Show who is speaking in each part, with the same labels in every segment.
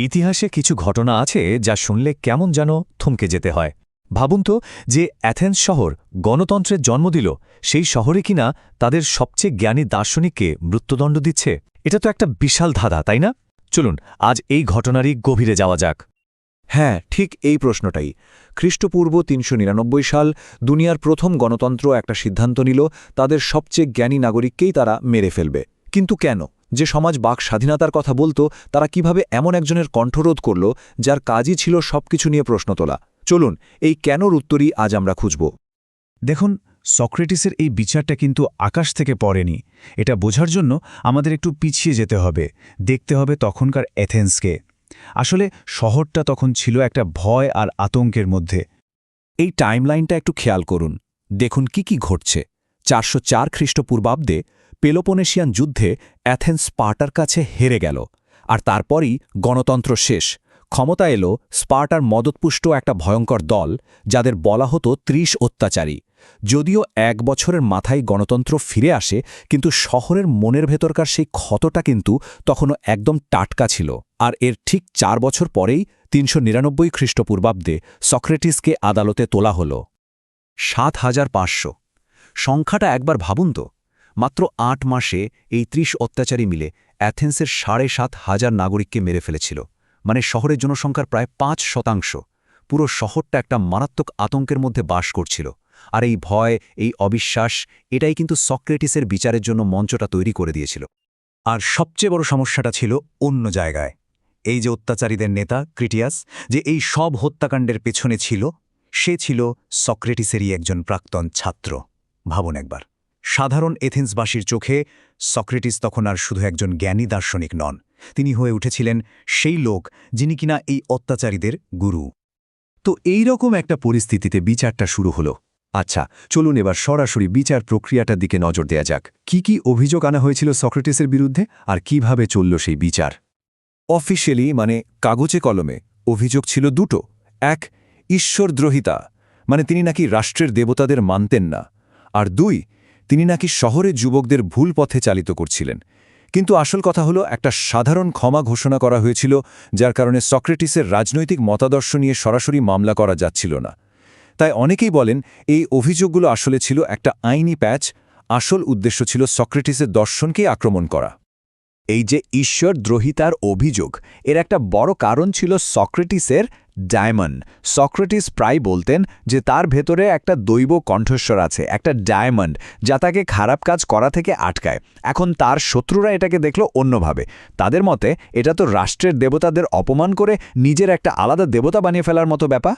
Speaker 1: ইতিহাসে কিছু ঘটনা আছে যা শুনলে কেমন যেন থমকে যেতে হয়। ভাবুন তো, যে অ্যাথেন্স শহর গণতন্ত্রের জন্ম দিল, সেই শহরে কিনা তাদের সবচেয়ে জ্ঞানী দার্শনিককে মৃত্যুদণ্ড দিচ্ছে। এটা তো একটা বিশাল ধাঁধা, তাই না? চলুন আজ এই ঘটনারই গভীরে যাওয়া যাক।
Speaker 2: হ্যাঁ, ঠিক এই প্রশ্নটাই। খ্রিস্টপূর্ব ৩৯৯ সাল দুনিয়ার প্রথম গণতন্ত্র একটা সিদ্ধান্ত নিল তাদের সবচেয়ে জ্ঞানী নাগরিককেই তারা মেরে ফেলবে। কিন্তু কেন? যে সমাজ বাক স্বাধীনতার কথা বলতো, তারা কিভাবে এমন একজনের কণ্ঠরোধ করল যার কাজই ছিল সবকিছু নিয়ে প্রশ্ন তোলা? চলুন এই কেনর উত্তরই আজ আমরা খুঁজব।
Speaker 3: দেখুন, সক্রেটিসের এই বিচারটা কিন্তু আকাশ থেকে পড়েনি। এটা বোঝার জন্য আমাদের একটু পিছিয়ে যেতে হবে, দেখতে হবে তখনকার এথেন্সকে। আসলে শহরটা তখন ছিল একটা ভয় আর আতঙ্কের মধ্যে।
Speaker 2: এই টাইমলাইনটা একটু খেয়াল করুন, দেখুন কি ঘটছে। ৪০৪ খ্রিস্টপূর্বাব্দে পেলোপনেশিয়ান যুদ্ধে অ্যাথেন্স স্পার্টার কাছে হেরে গেল, আর তারপরই গণতন্ত্র শেষ। ক্ষমতা এলো স্পার্টার মদতপুষ্ট একটা ভয়ঙ্কর দল, যাদের বলা হতো ৩০ অত্যাচারী। যদিও ১ বছরের মাথায় গণতন্ত্র ফিরে আসে, কিন্তু শহরের মনের ভেতরকার সেই ক্ষতটা কিন্তু তখনও একদম টাটকা ছিল। আর এর ঠিক ৪ বছর পরেই ৩৯৯ খ্রিস্টপূর্বাব্দে সক্রেটিসকে আদালতে তোলা হল। ৭৫০০ সংখ্যাটা একবার ভাবুন তো। মাত্র ৮ মাসে এই ৩০ অত্যাচারী মিলে অ্যাথেন্সের ৭,৫০০ নাগরিককে মেরে ফেলেছিল। মানে শহরের জনসংখ্যার প্রায় ৫%। পুরো শহরটা একটা মারাত্মক আতঙ্কের মধ্যে বাস করছিল। আর এই ভয়, এই অবিশ্বাস, এটাই কিন্তু সক্রেটিসের বিচারের জন্য মঞ্চটা তৈরি করে দিয়েছিল।
Speaker 3: আর সবচেয়ে বড় সমস্যাটা ছিল অন্য জায়গায়। এই যে অত্যাচারীদের নেতা ক্রিটিয়াস, যে এই সব হত্যাকাণ্ডের পেছনে ছিল, সে ছিল সক্রেটিসেরই একজন প্রাক্তন ছাত্র। ভাবুন একবার, সাধারণ এথেন্সবাসীর চোখে সক্রেটিস তখন আর শুধু একজন জ্ঞানী দার্শনিক নন, তিনি হয়ে উঠেছিলেন সেই লোক যিনি কিনা এই অত্যাচারীদের গুরু।
Speaker 2: তো এই রকম একটা পরিস্থিতিতে বিচারটা শুরু হলো। আচ্ছা, চলুন এবার সরাসরি বিচার প্রক্রিয়াটার দিকে নজর দেয়া যাক। কি অভিযোগ আনা হয়েছিল সক্রেটিসের বিরুদ্ধে, আর কিভাবে চলল সেই বিচার? অফিসিয়ালি, মানে কাগজে কলমে, অভিযোগ ছিল দুটো। এক, ঈশ্বরদ্রোহিতা, মানে তিনি নাকি রাষ্ট্রের দেবতাদের মানতেন না। আর দুই, তিনি নাকি শহরের যুবকদের ভুল পথে চালিত করছিলেন। কিন্তু আসল কথা হলো, একটা সাধারণ ক্ষমা ঘোষণা করা হয়েছিল, যার কারণে সক্রেটিসের রাজনৈতিক মতাদর্শ নিয়ে সরাসরি মামলা করা যাচ্ছিল না। তাই অনেকেই বলেন এই অভিযোগগুলো আসলে ছিল একটা আইনি প্যাচ, আসল উদ্দেশ্য ছিল সক্রেটিসের দর্শনকেই আক্রমণ করা। এই যে ঈশ্বরদ্রোহিতার অভিযোগ, এর একটা বড় কারণ ছিল সক্রেটিসের ডায়মন্ড। সক্রেটিস প্রায় বলতেন যে তার ভেতরে একটা দৈব কণ্ঠস্বর আছে, একটা ডায়মন্ড, যা তাকে খারাপ কাজ করা থেকে আটকায়। এখন তার শত্রুরা এটাকে দেখল অন্যভাবে। তাদের মতে এটা তো রাষ্ট্রের দেবতাদের অপমান করে নিজের একটা আলাদা দেবতা বানিয়ে ফেলার মতো ব্যাপার।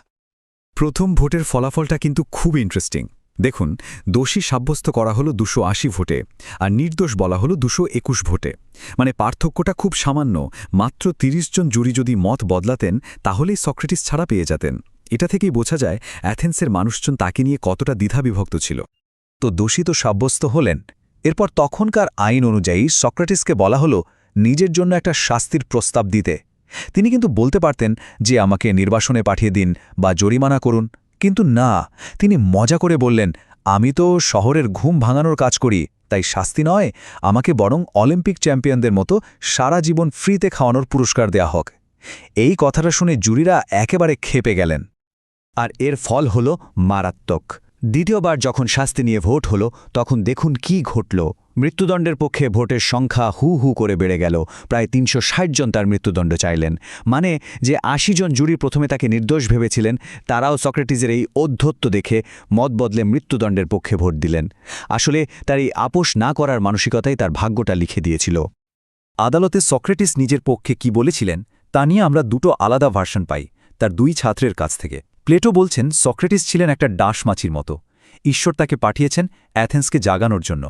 Speaker 4: প্রথম ভোটের ফলাফলটা কিন্তু খুব ইন্টারেস্টিং। দেখুন, দোষী সাব্যস্ত করা হলো ২৮০ ভোটে, আর নির্দোষ বলা হলো ২২১ ভোটে। মানে পার্থক্যটা খুব সামান্য। মাত্র ৩০ জন জুরি যদি মত বদলাতেন, তাহলেই সক্রেটিস ছাড়া পেয়ে যেতেন। এটা থেকেই বোঝা যায় অ্যাথেন্সের মানুষজন তাকে নিয়ে কতটা দ্বিধাবিভক্ত ছিল।
Speaker 2: তো দোষী তো সাব্যস্ত হলেন। এরপর তখনকার আইন অনুযায়ী সক্রেটিসকে বলা হলো নিজের জন্য একটা শাস্তির প্রস্তাব দিতে। তিনি কিন্তু বলতে পারতেন যে আমাকে নির্বাসনে পাঠিয়ে দিন বা জরিমানা করুন, কিন্তু না, তিনি মজা করে বললেন, আমি তো শহরের ঘুম ভাঙানোর কাজ করি, তাই শাস্তি নয়, আমাকে বরং অলিম্পিক চ্যাম্পিয়নদের মতো সারা জীবন ফ্রিতে খাওয়ানোর পুরস্কার দেয়া হোক। এই কথাটা শুনে জুরিরা একেবারে ক্ষেপে গেলেন।
Speaker 5: আর এর ফল হল মারাত্মক। দ্বিতীয়বার যখন শাস্তি নিয়ে ভোট হলো, তখন দেখুন কি ঘটল। মৃত্যুদণ্ডের পক্ষে ভোটের সংখ্যা হু হু করে বেড়ে গেল। প্রায় ৩৬০ জন তার মৃত্যুদণ্ড চাইলেন। মানে যে ৮০ জন জুরি প্রথমে তাকে নির্দোষ ভেবেছিলেন, তারাও সক্রেটিসের এই ঔদ্ধত্য দেখে মত বদলে মৃত্যুদণ্ডের পক্ষে ভোট দিলেন। আসলে তার এই আপোষ না করার মানসিকতাই তার ভাগ্যটা লিখে দিয়েছিল।
Speaker 2: আদালতে সক্রেটিস নিজের পক্ষে কি বলেছিলেন তা নিয়ে আমরা দুটো আলাদা ভার্সন পাই তার দুই ছাত্রের কাছ থেকে। প্লেটো বলছেন সক্রেটিস ছিলেন একটা ডাস মাছির মতো, ঈশ্বর তাকে পাঠিয়েছেন অ্যাথেন্সকে জাগানোর জন্য।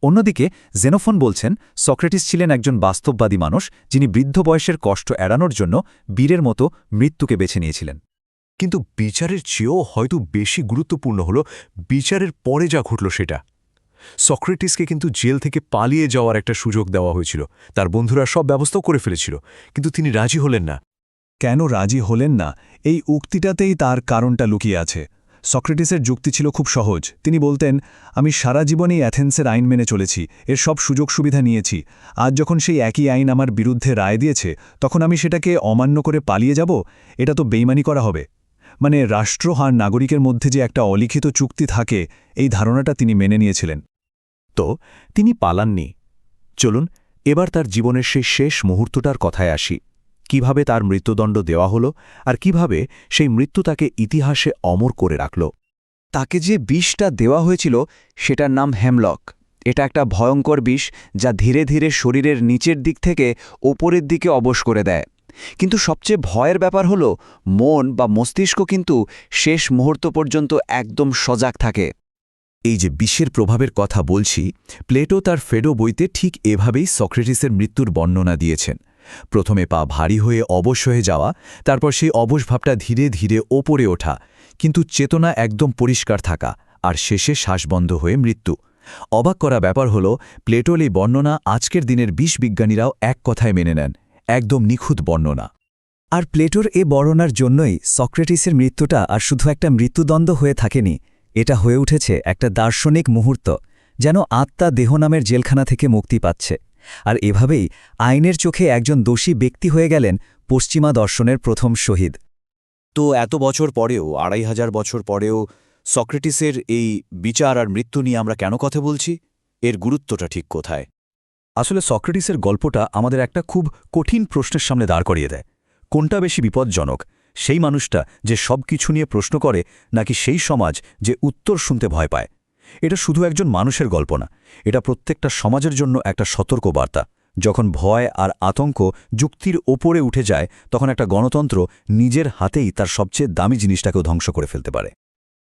Speaker 2: অন্যদিকে জেনোফন বলছেন সক্রেটিস ছিলেন একজন বাস্তববাদী মানুষ, যিনি বৃদ্ধ বয়সের কষ্ট এড়ানোর জন্য বীরের মতো মৃত্যুকে বেছে নিয়েছিলেন।
Speaker 6: কিন্তু বিচারের চেয়েও হয়তো বেশি গুরুত্বপূর্ণ হলো বিচারের পরে যা ঘটল সেটা। সক্রেটিসকে কিন্তু জেল থেকে পালিয়ে যাওয়ার একটা সুযোগ দেওয়া হয়েছিল। তার বন্ধুরা সব ব্যবস্থাও করে ফেলেছিল, কিন্তু তিনি রাজি হলেন না।
Speaker 3: কেন রাজি হলেন না, এই উক্তিটাতেই তার কারণটা লুকিয়ে আছে।
Speaker 2: সক্রেটিসের যুক্তি ছিল খুব সহজ। তিনি বলতেন, আমি সারা জীবনেই অ্যাথেন্সের আইন মেনে চলেছি, এর সব সুযোগ সুবিধা নিয়েছি। আজ যখন সেই একই আইন আমার বিরুদ্ধে রায় দিয়েছে, তখন আমি সেটাকে অমান্য করে পালিয়ে যাব? এটা তো বেইমানি করা হবে। মানে রাষ্ট্র আর নাগরিকের মধ্যে যে একটা অলিখিত চুক্তি থাকে, এই ধারণাটা তিনি মেনে নিয়েছিলেন।
Speaker 1: তো তিনি পালাননি। চলুন এবার তার জীবনের সেই শেষ মুহূর্তটার কথায় আসি। কিভাবে তার মৃত্যুদণ্ড দেওয়া হলো আর কিভাবে সেই মৃত্যু তাকে ইতিহাসে অমর করে রাখল।
Speaker 5: তাকে যে বিষটা দেওয়া হয়েছিল সেটার নাম হেমলক। এটা একটা ভয়ঙ্কর বিষ যা ধীরে ধীরে শরীরের নিচের দিক থেকে ওপরের দিকে অবশ করে দেয়। কিন্তু সবচেয়ে ভয়ের ব্যাপার হলো মন বা মস্তিষ্ক কিন্তু শেষ মুহূর্ত পর্যন্ত একদম সজাগ থাকে।
Speaker 4: এই যে বিষের প্রভাবের কথা বলছি, প্লেটো তার ফেডো বইতে ঠিক এভাবেই সক্রেটিসের মৃত্যুর বর্ণনা দিয়েছেন। প্রথমে পা ভারী হয়ে অবশ হয়ে যাওয়া, তারপর সেই অবশ ভাবটা ধীরে ধীরে ওপরে ওঠা, কিন্তু চেতনা একদম পরিষ্কার থাকা, আর শেষে শ্বাসবন্ধ হয়ে মৃত্যু। অবাক করা ব্যাপার হল, প্লেটোর এই বর্ণনা আজকের দিনের বিষবিজ্ঞানীরাও এক কথায় মেনে নেন, একদম নিখুঁত বর্ণনা।
Speaker 3: আর প্লেটোর এ বর্ণনার জন্যই সক্রেটিসের মৃত্যুটা আর শুধু একটা মৃত্যুদণ্ড হয়ে থাকেনি, এটা হয়ে উঠেছে একটা দার্শনিক মুহূর্ত, যেন আত্মা দেহ নামের জেলখানা থেকে মুক্তি পাচ্ছে। আর এভাবেই আইনের চোখে একজন দোষী ব্যক্তি হয়ে গেলেন পশ্চিমা দর্শনের প্রথম শহীদ।
Speaker 1: তো এত বছর পরেও, ২৫০০ বছর পরেও সক্রেটিসের এই বিচার আর মৃত্যু নিয়ে আমরা কেন কথা বলছি? এর গুরুত্বটা ঠিক কোথায়?
Speaker 2: আসলে সক্রেটিসের গল্পটা আমাদের একটা খুব কঠিন প্রশ্নের সামনে দাঁড় করিয়ে দেয়। কোনটা বেশি বিপজ্জনক, সেই মানুষটা যে সব কিছু নিয়ে প্রশ্ন করে, নাকি সেই সমাজ যে উত্তর শুনতে ভয় পায়? এটা শুধু একজন মানুষের গল্প না, এটা প্রত্যেকটা সমাজের জন্য একটা সতর্ক বার্তা। যখন ভয় আর আতঙ্ক যুক্তির ওপরে উঠে যায়, তখন একটা গণতন্ত্র নিজের হাতেই তার সবচেয়ে দামি জিনিসটাকেও ধ্বংস করে ফেলতে পারে।